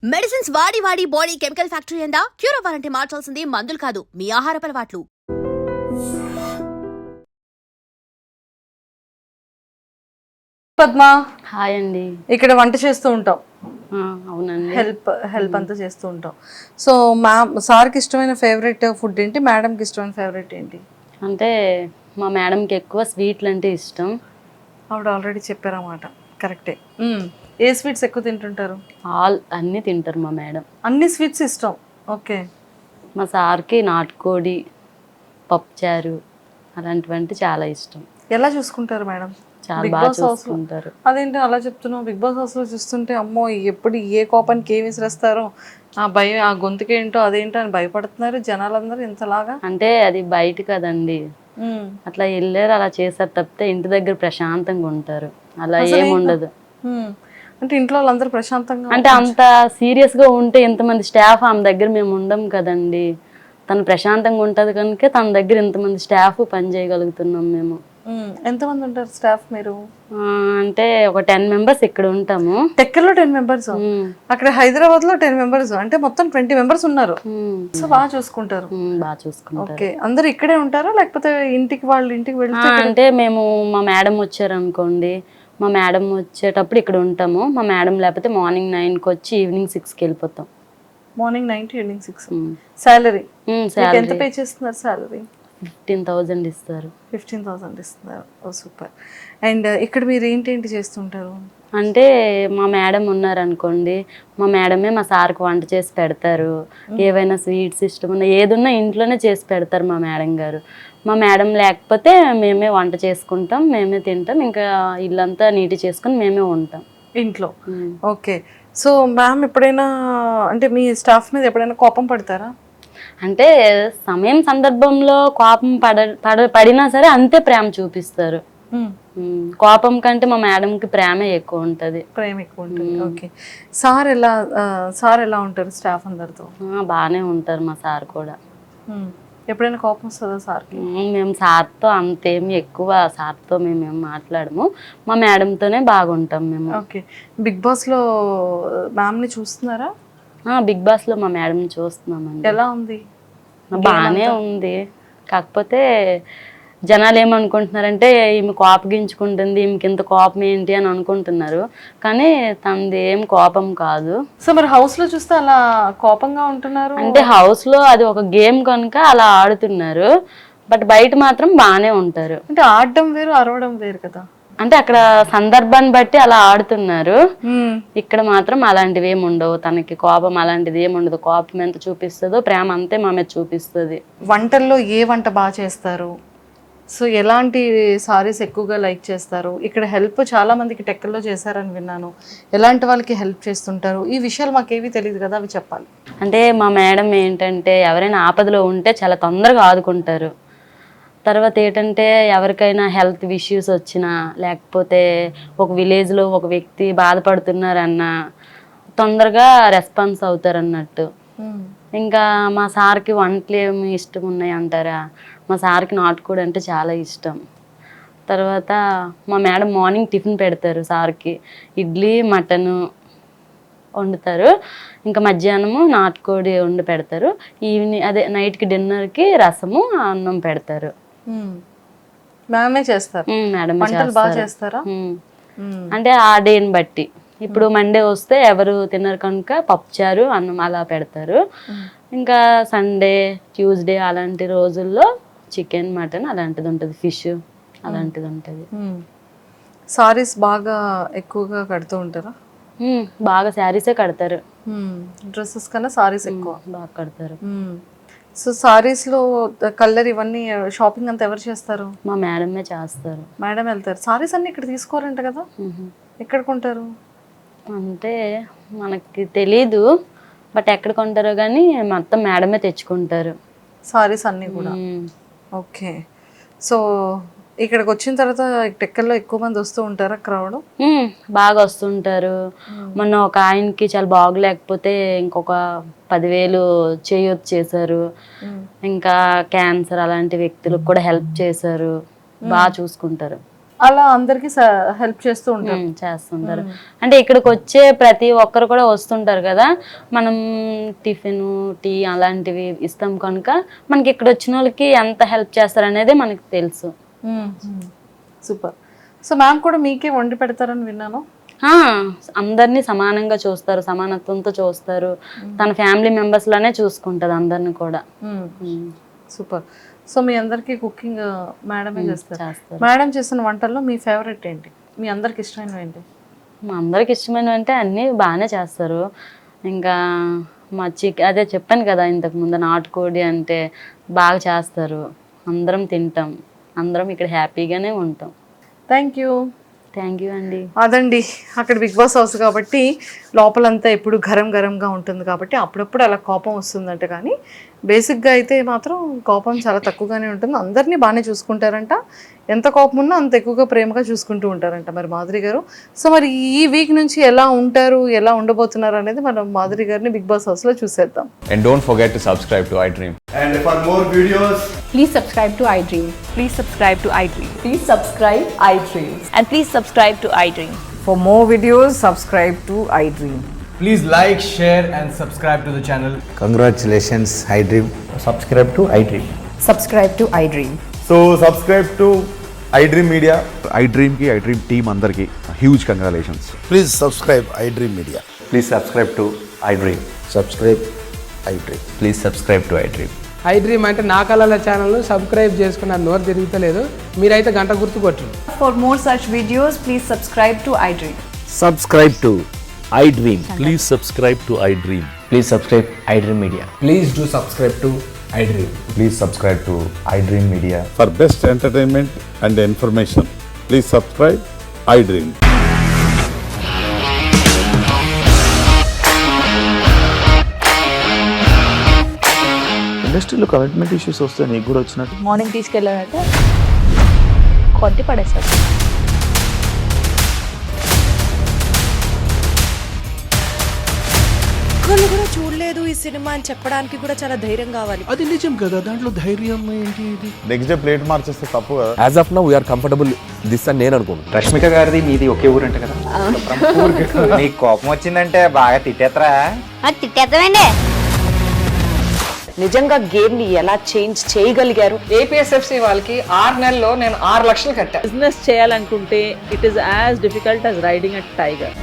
Medicines వాడి వాడి body chemical factory అయిందా? క్యూర్ అవ్వాలంటే మార్చాల్సింది మందులు కాదు, మీ ఆహారపు అలవాట్లు. పద్మ, హాయ్ అండి. ఇక్కడ వంట చేస్తూ ఉంటాం. అవునండి. హెల్ప్ అంతా చేస్తూ ఉంటాం. సో సార్కి ఇష్టమైన ఫేవరెట్ ఫుడ్ ఏంటి, మేడంకి ఇష్టమైన ఫేవరెట్ ఏంటి? అంటే మా మేడంకి ఎక్కువ స్వీట్లు అంటే ఇష్టం. ఆవిడ ఆల్రెడీ చెప్పారన్నమాట. కరెక్టే. ఏ స్వీట్స్ ఎక్కువ తింటుంటారు? అన్నీ తింటారు మా మేడం. అన్ని స్వీట్స్ ఇష్టం. ఓకే. మా సార్కి నాటుకోడి, పప్పుచారు అలాంటివంటే చాలా ఇష్టం. ఎలా చూసుకుంటారు మేడం? చాలా బాగా చూసుకుంటారు. అదేంటి అలా చెప్తున్నావు? బిగ్ బాస్ హౌస్లో చూస్తుంటే అమ్మో ఎప్పుడు ఏ కోపానికి ఏమి విసిరేస్తారో, ఆ భయం, ఆ గొంతుకేంటో అదేంటో అని భయపడుతున్నారు జనాలందరూ ఇంతలాగా. అంటే అది బయట కదండి, అట్లా వెళ్ళారు అలా చేశారు తప్పితే ఇంటి దగ్గర ప్రశాంతంగా ఉంటారు. అలా ఏముండదు. అంటే ఇంట్లో వాళ్ళందరూ ప్రశాంతంగా అంటే అంత సీరియస్ గా ఉంటే ఇంతమంది స్టాఫ్ ఆమె దగ్గర మేము ఉండం కదండి. తను ప్రశాంతంగా ఉంటది కనుక తన దగ్గర ఇంతమంది స్టాఫ్ పని చేయగలుగుతున్నాం మేము. ఎంతమంది ఉంటారు స్టాఫ్ మీరు? అంటే ఒక 10 members ఇక్కడ ఉంటాము. టెక్కర్లో 10 members, అక్కడ హైదరాబాద్ లో 10 members, అంటే మొత్తం 20 members ఉన్నారు. సో బాగా చూసుకుంటారు. బాగా చూసుకుంటారు. ఓకే. అందరు ఇక్కడే ఉంటారా లేకపోతే వాళ్ళ ఇంటికి వెళ్తే? అంటే మేము మా మేడం వచ్చారు అనుకోండి, మా మేడం వచ్చేటప్పుడు ఇక్కడ ఉంటాము. మా మేడం లేకపోతే మార్నింగ్ 9కి వచ్చి ఈవినింగ్ 6కి వెళ్ళిపోతాం. Morning 9 to evening 6. సాలరీ ఎంత పే చేస్తున్నారు? సాలరీ 15,000 ఇస్తారు. 15,000 ఇస్తున్నారు. ఓ సూపర్. అండ్ ఇక్కడ మీరు ఏంటి చేస్తుంటారు? అంటే మా మేడం ఉన్నారనుకోండి, మా మేడమే మా సార్కి వంట చేసి పెడతారు. ఏవైనా స్వీట్స్ ఇష్టం ఉన్నా ఏదున్నా ఇంట్లోనే చేసి పెడతారు మా మేడం గారు. మా మేడం లేకపోతే మేమే వంట చేసుకుంటాం, మేమే తింటాం, ఇంకా ఇల్లంతా నీటి చేసుకుని మేమే ఉంటాం ఇంట్లో. ఓకే. సో మ్యామ్ ఎప్పుడైనా అంటే మీ స్టాఫ్ మీద ఎప్పుడైనా కోపం పడతారా? అంటే సమయం సందర్భంలో కోపం పడినా సరే అంతే ప్రేమ చూపిస్తారు. కోపం కంటే మా మేడంకి ప్రేమ ఎక్కువ ఉంటుంది. ప్రేమ ఎక్కువ ఉంటుంది. ఓకే. సార్ ఎలా ఉంటారు స్టాఫ్ అందరితో? బాగానే ఉంటారు మా సార్ కూడా. ఎప్పుడైనా కోపం వస్తుందా సార్కి? మేము సార్తో అంతేమి ఎక్కువ సార్తో మేమేం మాట్లాడము, మా మేడంతోనే బాగుంటాం మేము. ఓకే. బిగ్ బాస్లో మ్యామ్ని చూస్తున్నారా? బిగ్ బాస్లో మా మేడం చూస్తున్నామండి. ఎలా ఉంది? బాగానే ఉంది. కాకపోతే జనాలు ఏమనుకుంటున్నారంటే ఈమె కోపగించుకుంటుంది, ఈమెకి ఇంత కోపం ఏంటి అని అనుకుంటున్నారు, కానీ తనది ఏం కోపం కాదు. సో మరి హౌస్లో చూస్తే అలా కోపంగా ఉంటున్నారు? అంటే హౌస్లో అది ఒక గేమ్ కనుక అలా ఆడుతున్నారు, బట్ బయట మాత్రం బాగానే ఉంటారు. అంటే ఆడడం వేరు, అరవడం వేరు కదా. అంటే అక్కడ సందర్భాన్ని బట్టి అలా ఆడుతున్నారు, ఇక్కడ మాత్రం అలాంటివి ఏమి ఉండవు. తనకి కోపం అలాంటిది ఏమి ఉండదు. కోపం ఎంత చూపిస్తుందో ప్రేమ అంతే మా మీద చూపిస్తుంది. వంటల్లో ఏ వంట బాగా చేస్తారు? సో ఎలాంటి సారీస్ ఎక్కువగా లైక్ చేస్తారు? ఇక్కడ హెల్ప్ చాలా మందికి టెక్కల్లో చేశారని విన్నాను. ఎలాంటి వాళ్ళకి హెల్ప్ చేస్తుంటారు? ఈ విషయాలు మాకేమీ తెలియదు కదా, అవి చెప్పాలి. అంటే మా మేడం ఏంటంటే ఎవరైనా ఆపదలో ఉంటే చాలా తొందరగా ఆదుకుంటారు. తర్వాత ఏంటంటే ఎవరికైనా హెల్త్ ఇష్యూస్ వచ్చినా, లేకపోతే ఒక విలేజ్లో ఒక వ్యక్తి బాధపడుతున్నారన్నా తొందరగా రెస్పాన్స్ అవుతారు అన్నట్టు. ఇంకా మా సార్కి వంటలు ఏమి ఇష్టం ఉన్నాయి అంటారా, మా సార్కి నాటుకోడి అంటే చాలా ఇష్టం. తర్వాత మా మేడం మార్నింగ్ టిఫిన్ పెడతారు సార్కి, ఇడ్లీ మటను వండుతారు, ఇంకా మధ్యాహ్నము నాటుకోడి వండి పెడతారు, ఈవినింగ్ అదే నైట్కి డిన్నర్కి రసము అన్నం పెడతారు. మేమే చేస్తారు. మేడం బాగా చేస్తారా? అంటే ఆ డేని బట్టి, ఇప్పుడు మండే వస్తే ఎవరు తినరు కనుక పప్పుచారు అన్నం అలా పెడతారు. ఇంకా సండే ట్యూస్డే అలాంటి రోజుల్లో చికెన్ మటన్ అలాంటిది ఉంటుంది, ఫిష్ అలాంటిది ఉంటుంది. సారీస్ బాగా ఎక్కువగా కడుతూ ఉంటారా? బాగా శారీసే కడతారు. డ్రెస్సెస్ కన్నా సారీస్ ఎక్కువ బాగా కడతారు. సో సారీస్లో కలర్ ఇవన్నీ షాపింగ్ అంతా ఎవరు చేస్తారు? మా మేడమే చేస్తారు. మేడం వెళ్తారు. సారీస్ అన్ని ఇక్కడ తీసుకోరంట కదా, ఎక్కడ కొంటారు? అంటే మనకి తెలీదు, బట్ ఎక్కడ కొంటారో కానీ మొత్తం మేడమే తెచ్చుకుంటారు సారీస్ అన్నీ కూడా. ఓకే. సో ఇక్కడికి వచ్చిన తర్వాత టెక్కల్లో ఎక్కువ మంది వస్తూ ఉంటారా? క్రౌడ్ బాగా వస్తుంటారు. మొన్న ఒక ఆయనకి చాలా బాగలేకపోతే ఇంకొక 10,000 చేయొచ్చు చేశారు. ఇంకా క్యాన్సర్ అలాంటి వ్యక్తులకు కూడా హెల్ప్ చేశారు. బాగా చూసుకుంటారు. అలా అందరికి హెల్ప్ చేస్తూ ఉంటారు. చేస్తుంటారు. అంటే ఇక్కడికి వచ్చే ప్రతి ఒక్కరు కూడా వస్తుంటారు కదా, మనం టిఫిన్ టీ అలాంటివి ఇస్తాం కనుక మనకి ఇక్కడ వచ్చిన వాళ్ళకి ఎంత హెల్ప్ చేస్తారు అనేది మనకి తెలుసు. సూపర్. సో మ్యామ్ కూడా మీకే వండి పెడతారని విన్నాను. అందరినీ సమానంగా చూస్తారు, సమానత్వంతో చూస్తారు. తన ఫ్యామిలీ మెంబర్స్ లానే చూసుకుంటది అందరిని కూడా. సూపర్. సో మీ అందరికి కుకింగ్ మేడమే చేస్తారు. మేడం చేసిన వంటల్లో మీ ఫేవరెట్ ఏంటి, మీ అందరికి ఇష్టమైనవి ఏంటి? మా అందరికి ఇష్టమైనవి అంటే అన్నీ బాగానే చేస్తారు. ఇంకా మా అదే చెప్పాను కదా ఇంతకు ముందు, నాటుకోడి అంటే బాగా చేస్తారు. అందరం తింటాం, అందరం ఇక్కడ హ్యాపీగానే ఉంటాం. థ్యాంక్ యూ అండి. అదండి, అక్కడ బిగ్ బాస్ హౌస్ కాబట్టి లోపలంతా ఎప్పుడు గరంగా ఉంటుంది కాబట్టి అప్పుడప్పుడు అలా కోపం వస్తుందంట. కానీ బేసిక్గా అయితే మాత్రం కోపం చాలా తక్కువగానే ఉంటుంది. అందరినీ బాగానే చూసుకుంటారంట. ఎంత కోపం ఉన్నా అంత ఎక్కువగా ప్రేమగా చూసుకుంటూ ఉంటారంట మరి మాధురి గారు. సో మరి ఈ వీక్ నుంచి ఎలా ఉంటారు, ఎలా ఉండబోతున్నారు అనేది మనం మాధురి గారిని బిగ్ బాస్ హౌస్లో చూసేద్దాం. And don't forget to subscribe to iDream. And for more videos, Please subscribe to iDream. Please subscribe to iDream. Please subscribe iDream. And please subscribe to iDream. For more videos, subscribe to iDream. please like, share and subscribe to the channel. Congratulations, iDream. Subscribe to iDream. Subscribe to iDream. So subscribe to iDream Media. iDream ki iDream team andarki huge congratulations. Please subscribe iDream Media. Please subscribe to iDream. Subscribe iDream. Please subscribe to iDream. iDream అంటే నా కళల channel subscribe చేసుకున్న నోరు తిరుగుతలేదు, మీరైతే గంట గుర్తు కొట్టండి. For more such videos, please subscribe to iDream. Subscribe to iDream. Please subscribe to iDream. Please subscribe iDream Media. Please do subscribe to iDream. Please subscribe to iDream Media. For best entertainment and information, please subscribe iDream. ఇండస్ట్రీలో commitment issues వస్తే నీకు కూడా వచ్చినట్టు morning తీసుకెళ్ళారంటే కొట్టి పడేశారు. ఒక్కళ్ళు కూడా చూడలేదు ఈ సినిమా అని చెప్పడానికి కూడా చాలా ధైర్యం కావాలి. అది నిజం కదా, దాంట్లో ధైర్యం ఏంటి? ఇది నెక్స్ట్ డే ప్లేట్ మార్చేస్తే తప్పు కదా. As of now we are comfortable this అని నేను అనుకుంటున్నాను. రష్మిక గారిది మీది ఒకే ఊరు అంట కదా. నీకు కోపం వచ్చిందంటే బాగా తిట్టేత్తరా? తిట్టేద్దామండి. నిజంగా గేమ్ ని ఎలా చేంజ్ చేయగలిగారు? APSFC వాళ్ళకి 6 నెలల్లో నేను 6 లక్షలు కట్టా. బిజినెస్ చేయాలనుకుంటే it is as difficult as riding a tiger.